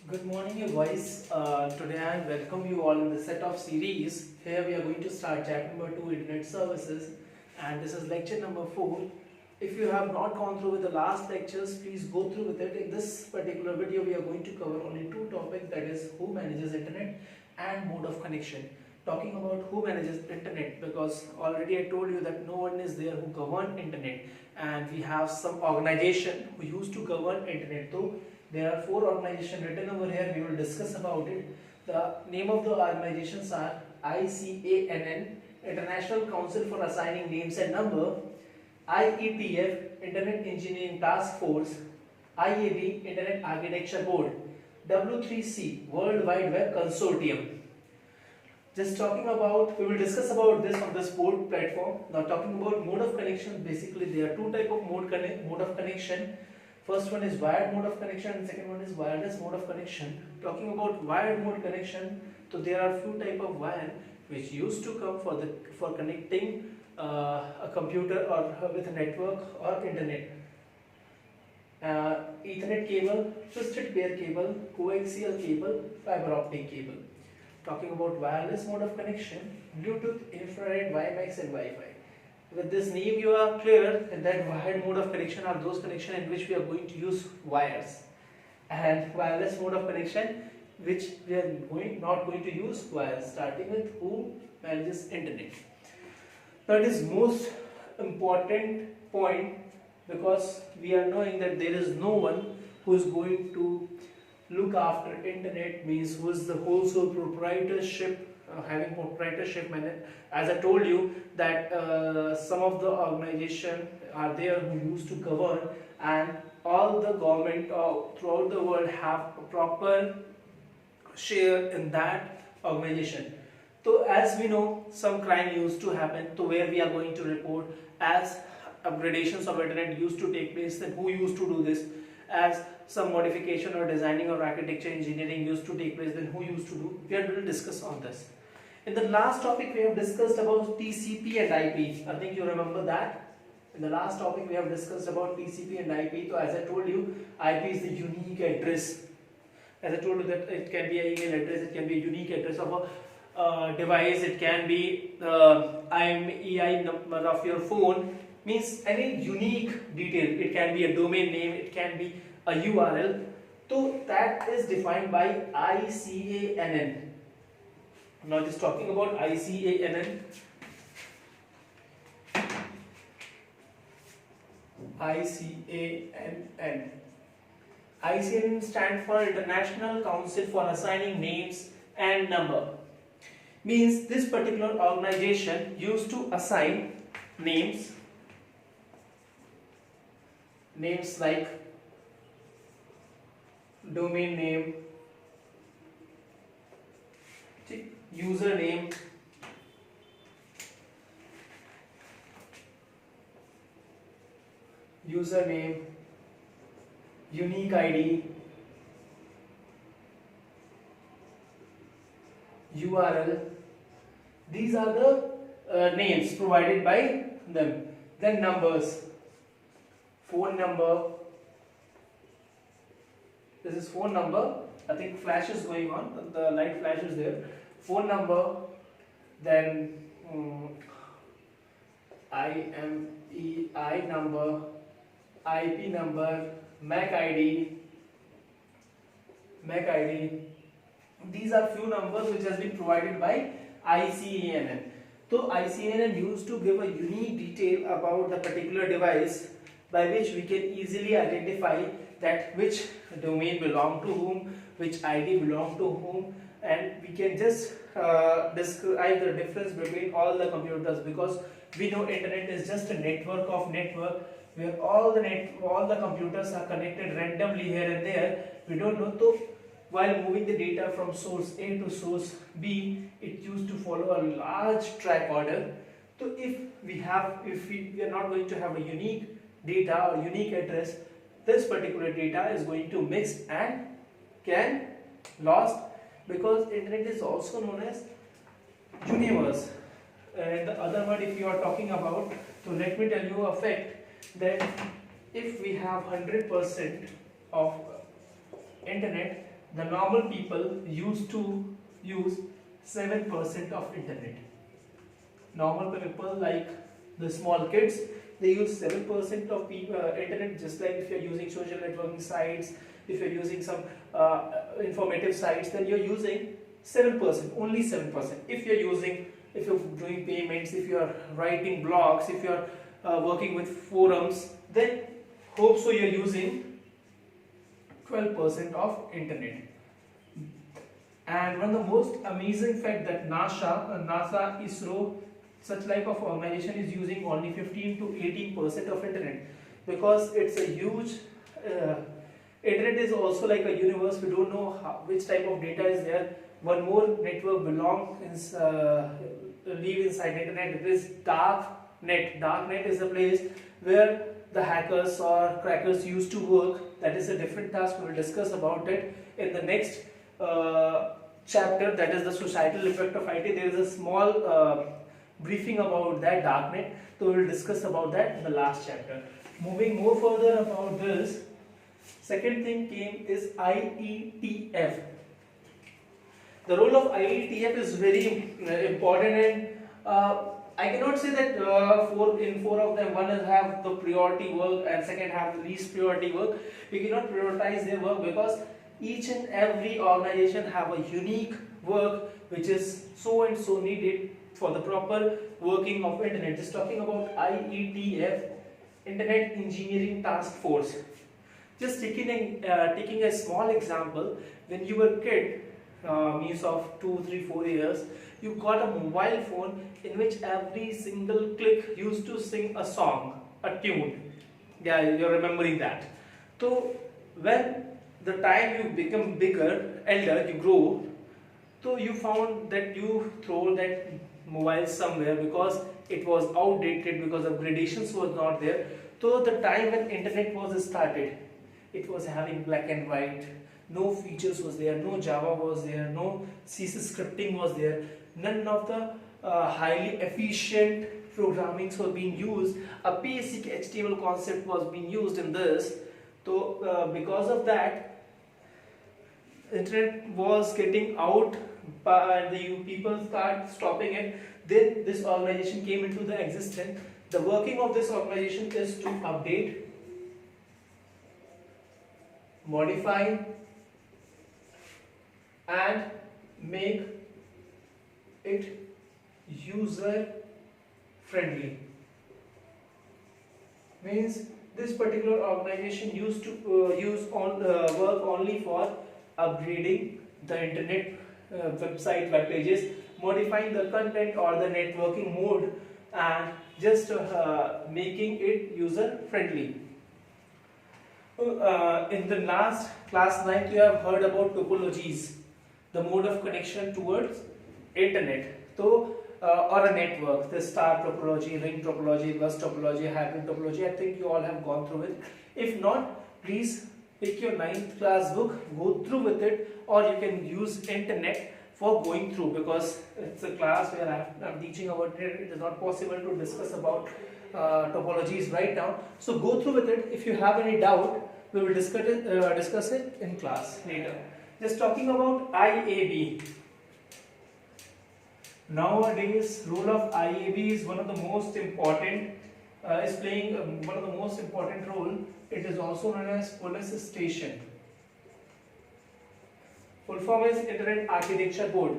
Good morning, you guys. Today I welcome you all in the set of series. Here we are going to start chapter number 2, Internet Services, and this is lecture number 4. If you have not gone through with the last lectures, please go through with it. In this particular video, we are going to cover only two topics, that is who manages internet and mode of connection. Talking about who manages internet, because already I told you that no one is there who govern internet, and we have some organization who used to govern internet. So there are four organizations written over here. We will discuss about it. The name of the organizations are ICANN, International Council for Assigning Names and Number; IETF, Internet Engineering Task Force; IAB, Internet Architecture Board; W3C, World Wide Web Consortium. Just talking about, we will discuss about this on this board platform. Now talking about mode of connection, basically there are two type of mode of connection. First one is wired mode of connection and second one is wireless mode of connection. Talking about wired mode connection, so there are few type of wire which used to come for connecting a computer or with a network or internet. Ethernet cable, twisted pair cable, coaxial cable, fiber optic cable. Talking about wireless mode of connection, Bluetooth, infrared, WiMAX and Wi-Fi. With this name you are clear that wired mode of connection are those connection in which we are going to use wires, and wireless mode of connection which we are not going to use wires. Starting with who manages internet. That is most important point, because we are knowing that there is no one who is going to look after internet, means who is the whole sole proprietorship, having proprietorship. As I told you that some of the organization are there who used to govern, and all the government throughout the world have a proper share in that organization. So as we know, some crime used to happen, to where we are going to report. As upgradations of internet used to take place, then who used to do this? As some modification or designing or architecture engineering used to take place, then who used to do? We are going to discuss on this. In the last topic we have discussed about TCP and IP. I think you remember that. In the last topic we have discussed about TCP and IP. So as I told you, IP is the unique address. As I told you that it can be an email address, it can be a unique address of a device, it can be IMEI number of your phone, means any unique detail. It can be a domain name, it can be a URL. So that is defined by ICANN. Now just talking about ICANN. ICANN. ICANN stands for International Council for Assigning Names and Number. Means this particular organization used to assign names like domain name, username, unique ID, URL. These are the names provided by them. Then numbers, phone number. This is phone number. I think flash is going on. The light flash is there. Phone number. Then IMEI number, IP number, MAC ID. These are few numbers which has been provided by ICANN. So ICANN used to give a unique detail about the particular device, by which we can easily identify that which domain belong to whom, which ID belong to whom, and we can just describe the difference between all the computers, because we know internet is just a network where all the computers are connected randomly here and there. We don't know. So while moving the data from source A to source B, it used to follow a large track order. So if we are not going to have a unique data or unique address, this particular data is going to mix and can lost, because internet is also known as universe. And the other word if you are talking about, so let me tell you a fact that if we have 100% of internet, the normal people used to use 7% of internet. Normal people like the small kids, they use 7% of internet, just like if you're using social networking sites, if you're using some informative sites, then you're using 7%, only 7%. If you're doing payments, if you're writing blogs, if you're working with forums, then hope so you're using 12% of internet. And one of the most amazing fact that NASA, ISRO, such like of organization is using only 15 to 18% of internet, because it's a huge internet is also like a universe. We don't know which type of data is there. One more network live inside internet. It is dark net. Dark net is a place where the hackers or crackers used to work. That is a different task. We will discuss about it in the next chapter, that is the societal effect of IT. There is a small briefing about that darknet, so we will discuss about that in the last chapter. Moving more further about this, second thing came is IETF. The role of IETF is very important, and I cannot say that four of them, one will have the priority work and second have the least priority work. We cannot prioritize their work because each and every organization have a unique work which is so and so needed for the proper working of internet. Just talking about IETF, Internet Engineering Task Force. Just taking a small example, when you were a kid, means of 2, 3, 4 years, you got a mobile phone in which every single click used to sing a song, a tune. Yeah, you're remembering that. So when the time you become bigger, elder, you grow, so you found that you throw that mobile somewhere because it was outdated, because upgradations was not there. So the time when internet was started, it was having black and white, no features was there, no Java was there, no C scripting was there, none of the highly efficient programmings were being used. A basic HTML concept was being used in this. So because of that, internet was getting out, but the people start stopping it. Then this organization came into the existence. The working of this organization is to update, modify, and make it user friendly. Means this particular organization used to work only for upgrading the internet website, web pages, modifying the content or the networking mode, and just making it user friendly. In the last class 9, you have heard about topologies, the mode of connection towards internet. So or a network, the star topology, ring topology, bus topology, hybrid topology. I think you all have gone through it. If not, please pick your 9th class book, go through with it, or you can use internet for going through, because it's a class where I'm teaching about it. It is not possible to discuss about topologies right now. So go through with it. If you have any doubt, we will discuss it in class later. Just talking about IAB. Nowadays, role of IAB is one of the most important, is playing one of the most important role. It is also known as police station. Full form is Internet Architecture Board.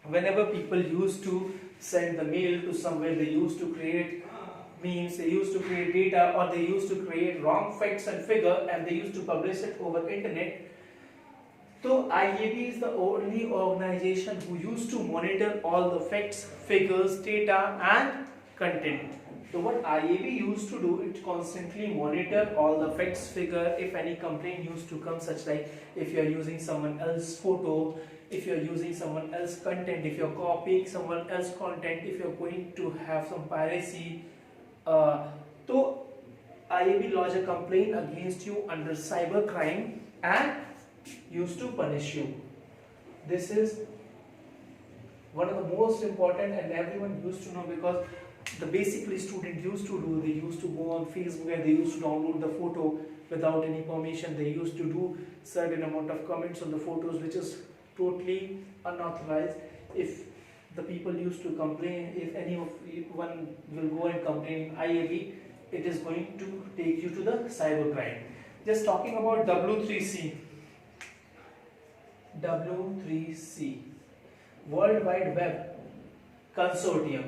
Whenever people used to send the mail to somewhere, they used to create memes, they used to create data, or they used to create wrong facts and figure, and they used to publish it over internet. So IAB is the only organization who used to monitor all the facts, figures, data, and content. So what IAB used to do, it constantly monitor all the facts, figure. If any complaint used to come, such like if you are using someone else's photo, if you are using someone else's content, if you are copying someone else's content, if you are going to have some piracy, so IAB lodge a complaint against you under cybercrime and used to punish you. This is one of the most important, and everyone used to know, because the basically student used to do. They used to go on Facebook and they used to download the photo without any permission. They used to do certain amount of comments on the photos, which is totally unauthorized. If the people used to complain, if anyone will go and complain IAB, it is going to take you to the cybercrime. Just talking about W3C. W3C, World Wide Web Consortium,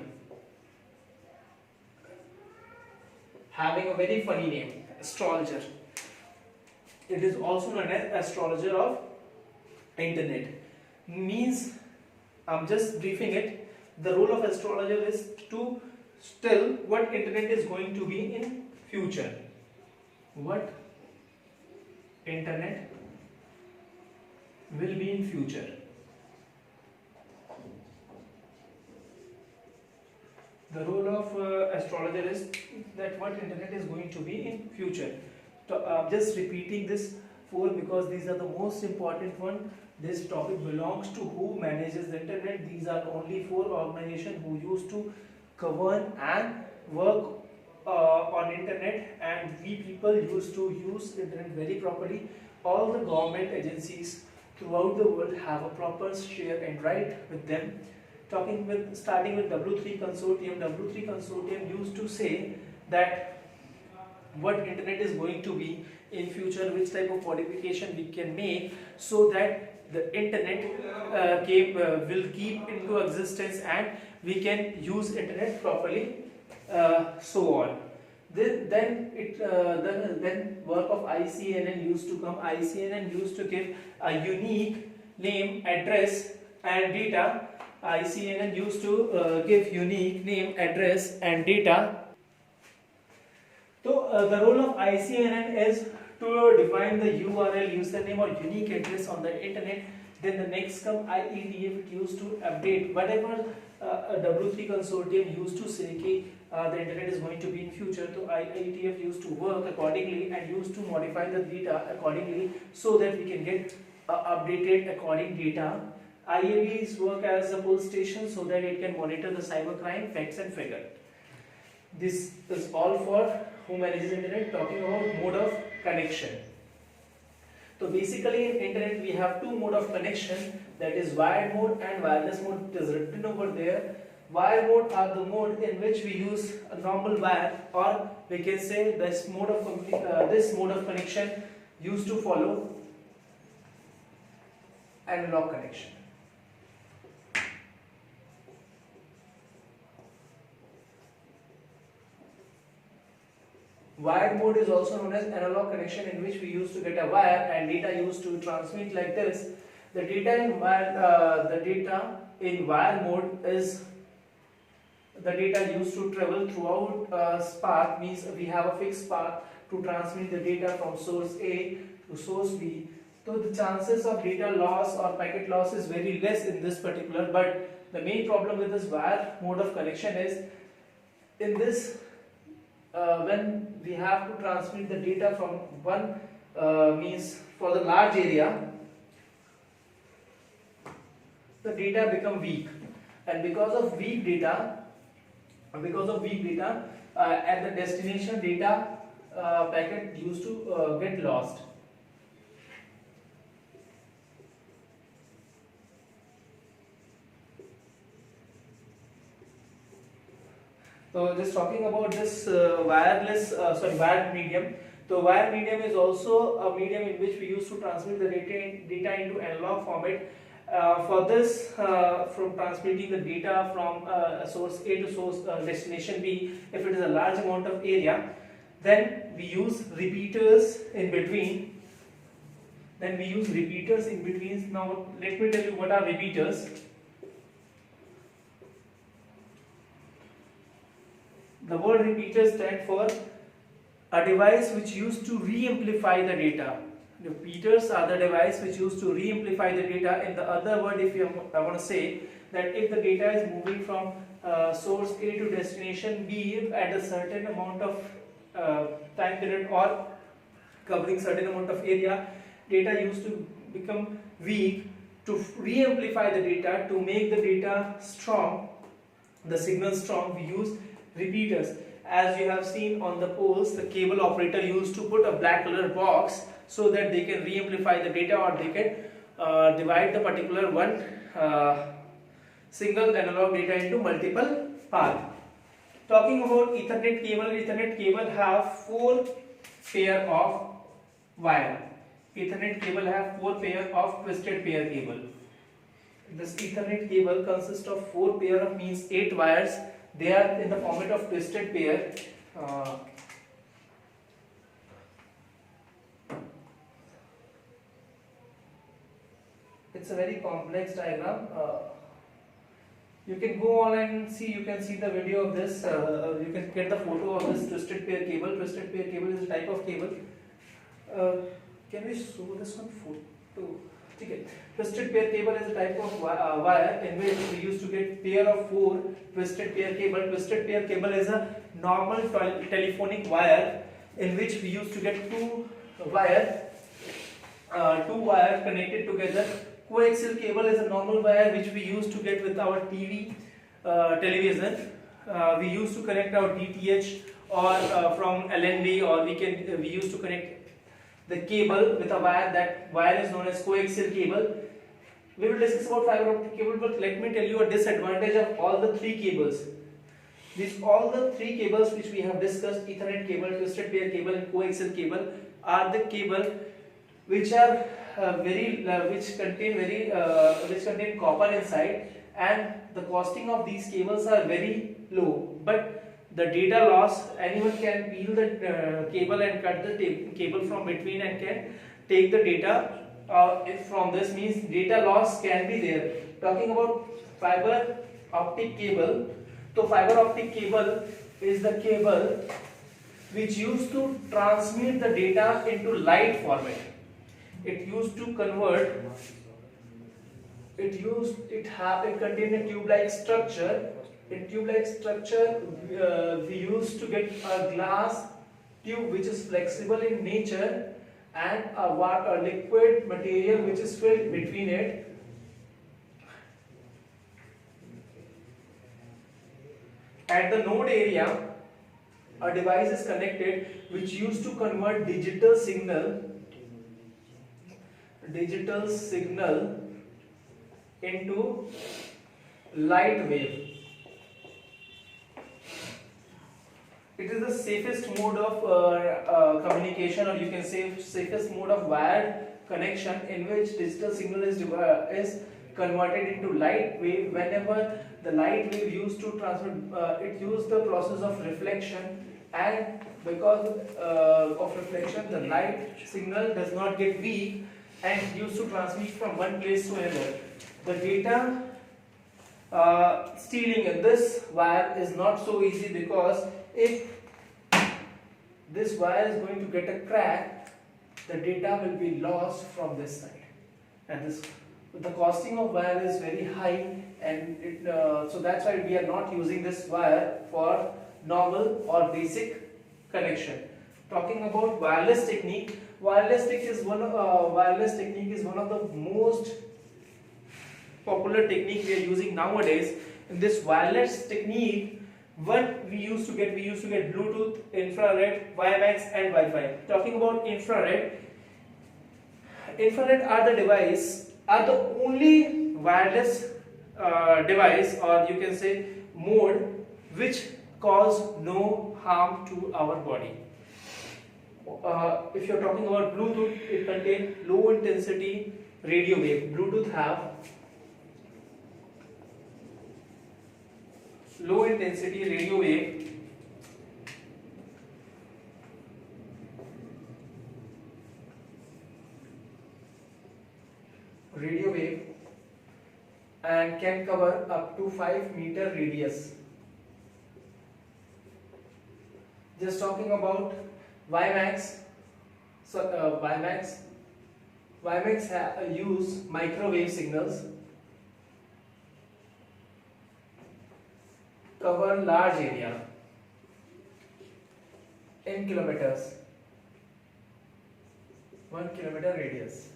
having a very funny name, astrologer. It is also known as astrologer of internet. Means, I'm just briefing it. The role of astrologer is to tell what internet is going to be in future. What internet will be in future. The role of astrologer is that what internet is going to be in future. So, just repeating this four because these are the most important one. This topic belongs to who manages the internet. These are only four organizations who used to govern and work on internet, and we people used to use internet very properly. All the government agencies throughout the world have a proper share and right with them. Starting with W3 Consortium. W3 Consortium used to say that what internet is going to be in future, which type of modification we can make so that the internet will keep into existence and we can use internet properly, so on. Then work of ICNN used to come. ICNN used to give a unique name, address and data. ICNN used to give unique name, address and data. So the role of ICNN is to define the URL, username or unique address on the internet. Then the next come IETF. It used to update whatever W3 Consortium used to say the internet is going to be in future. So IETF used to work accordingly and used to modify the data accordingly so that we can get updated according data. IAB's work as a police station so that it can monitor the cybercrime facts and figure. This is all for who manages internet. Talking about mode of connection. So basically in internet we have two mode of connection, that is wired mode and wireless mode. It is written over there. Wired mode are the mode in which we use a normal wire, or we can say this mode of connection used to follow analog connection. Wired mode is also known as analog connection, in which we used to get a wire and data used to transmit like this. The data in wire mode is the data used to travel throughout path, means we have a fixed path to transmit the data from source A to source B. So the chances of data loss or packet loss is very less in this particular, but the main problem with this wire mode of connection is in this when we have to transmit the data from one means for the large area, the data become weak, and because of weak data at the destination data packet used to get lost. So just talking about this wired medium. So wired medium is also a medium in which we used to transmit the data into analog format. For this, from transmitting the data from source A to source destination B, if it is a large amount of area, then we use repeaters in between. Now let me tell you what are repeaters. The word repeater stands for a device which used to re-amplify the data. Repeaters are the device which used to re-amplify the data. In the other word, I want to say that if the data is moving from source A to destination B at a certain amount of time period or covering certain amount of area, data used to become weak. To re-amplify the data, to make the data strong, the signal strong, we use repeaters. As you have seen on the poles, the cable operator used to put a black color box so that they can re-amplify the data, or they can divide the particular one single analog data into multiple paths. Talking about Ethernet cable have 4 pair of wire. Ethernet cable have 4 pair of twisted pair cable. This Ethernet cable consists of 4 pair of means 8 wires. They are in the format of twisted pair. It's a very complex diagram. You can go on and see. You can see the video of this. You can get the photo of this twisted pair cable. Twisted pair cable is a type of cable. Can we show this one photo? Okay. Twisted pair cable is a type of wire in which we used to get pair of 4 twisted pair cable. Twisted pair cable is a normal telephonic wire in which we used to get two wire connected together. Coaxial cable is a normal wire which we used to get with our television. We used to connect our DTH or from LND, or we used to connect the cable with a wire. That wire is known as coaxial cable. We will discuss about fiber optic cable, but let me tell you a disadvantage of all the 3 cables. All the 3 cables which we have discussed, Ethernet cable, twisted pair cable and coaxial cable, are the cable which are which contain copper inside, and the costing of these cables are very low. But the data loss, anyone can peel the cable and cut the cable from between and can take the data. From this means data loss can be there. Talking about fiber optic cable, so fiber optic cable is the cable which used to transmit the data into light format. It used to convert. It contained a tube-like structure. In tube-like structure, we used to get a glass tube which is flexible in nature, and a liquid material which is filled between it. At the node area, a device is connected which used to convert digital signal into light wave. It is the safest mode of communication, or you can say safest mode of wired connection, in which digital signal is converted into light wave. Whenever the light wave used to transmit, it used the process of reflection, and because of reflection, the light signal does not get weak and used to transmit from one place to another. The data stealing in this wire is not so easy, because if this wire is going to get a crack, the data will be lost from this side, and the costing of wire is very high, and so that's why we are not using this wire for normal or basic connection. Talking about wireless technique, wireless technique is one of the most popular technique we are using nowadays. In this wireless technique, what we used to get Bluetooth, infrared, WiMAX and Wi-Fi. Talking about infrared are the only wireless device, or you can say mode, which cause no harm to our body. If you are talking about Bluetooth, it contains low intensity radio wave. Bluetooth have low intensity radio wave and can cover up to 5 meter radius. Just talking about WiMAX. So WiMAX use microwave signals, cover large area in kilometers, 1 kilometer radius.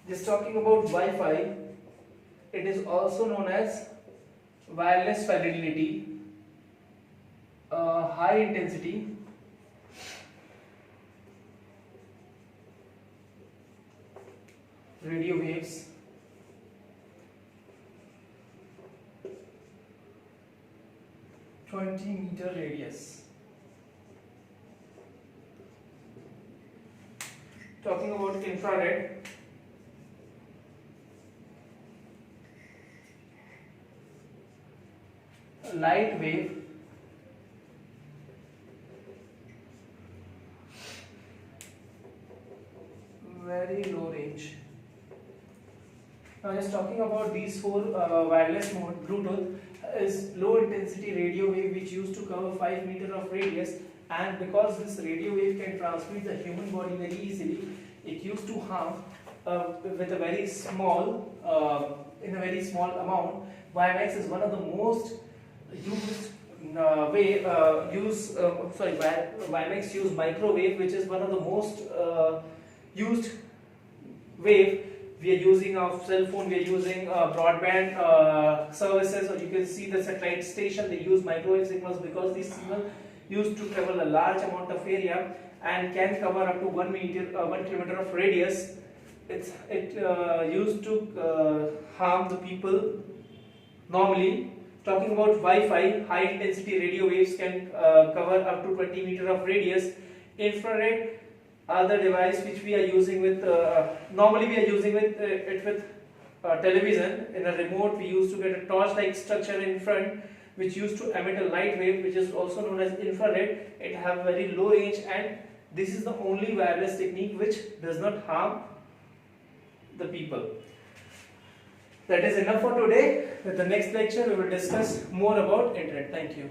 Just talking about Wi-Fi, it is also known as wireless fidelity. high intensity radio waves (20-meter radius). Talking about infrared, light wave very low range. Now just talking about these four wireless mode, Bluetooth is low intensity radio wave which used to cover 5 meter of radius, and because this radio wave can transmit the human body very easily, it used to harm with a very small, in a very small amount. WiMAX is one of the most used WiMAX use microwave, which is one of the most used wave. We are using our cell phone, we are using broadband services, or you can see the satellite station, they use microwave signals because these signals used to travel a large amount of area and can cover up to 1 kilometer of radius. It used to harm the people normally. Talking about Wi-Fi, high intensity radio waves can cover up to 20 meter of radius. Infrared are the device which we are using with, normally we are using with it with television. In a remote we used to get a torch like structure in front which used to emit a light wave, which is also known as infrared. It have very low range, and this is the only wireless technique which does not harm the people. That is enough for today. With the next lecture we will discuss more about internet. Thank you.